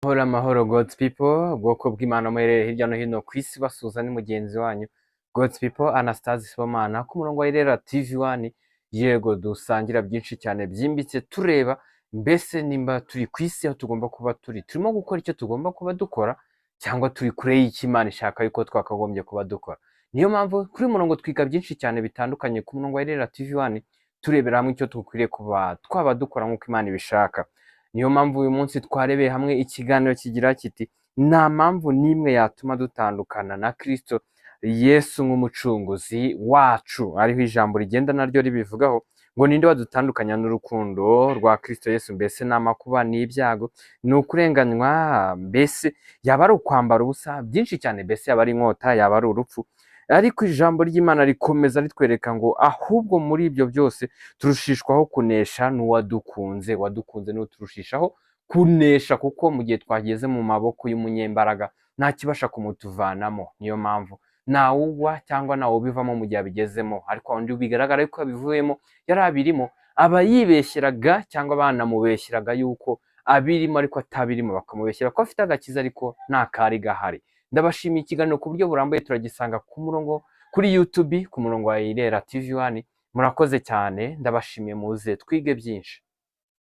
Mahoro amahoro God's people, ubwoko bw'Imana muherereye hirya no hino ku isi basuhuza ni mugenzi wanyu God's people Anastase Sibomana ku murongo wa Irera TV1. Yego dusangira byinshi cyane byimbitse tureba mbese nimba turi ku isi aho tugomba kuba turimo gukora icyo tugomba kuba dukora cyangwa turi kure y'icyo Imana ishaka yuko twakagombye kuba dukora. Niyo mpamvu kuri murongo twiga byinshi cyane bitandukanye ku murongo wa Irera TV1 turebera hamwe icyo dukwiriye kuba twaba dukora nk'uko Imana ibishaka. Niyo mpamvu uyu munsi twarebeye hamwe ikiganiro kigira kiti nta mpamvu n'imwe yatuma dutandukana na Kristo Yesu nk'umucunguzi wacu, ariho ijambo rigenda naryo ribivugaho ngo ninde wadutandukanya n'urukundo rwa Kristo Yesu. Mbese ni amakuba, ni ibyago, ni ukurenganywa, mbese yaba ari ukwambara ubusa, byinshi cyane, mbese yaba ari inkota, yaba ari urupfu. Ariko ijambo ry'Imana rikomeza ritwereka ngo ahubwo muri ibyo byose turushishwaho kunesha n'uwadukunze. Wadukunze niwe turushishaho kunesha, kuko mu gihe twageze mu maboko y'umunyembaraga nta kibasha kumutuvanamo. Niyo mpamvu ntawugwa cyangwa ntawubivamo mu gihe abigezemo, ariko undi bigaragara yuko abivuyemo yari abirimo, aba yibeshyeraga cyangwa banamubeshyeraga yuko abirimo ariko atabirimo, bakamubeshyera ko afite agakiza ariko nta kari gahari. Ndabashimiye ikiganiro ku buryo burambuye turagisanga ku murongo kuri YouTube ku murongo wa Irera TV1. Murakoze cyane, ndabashimiye, muze twige byinshi.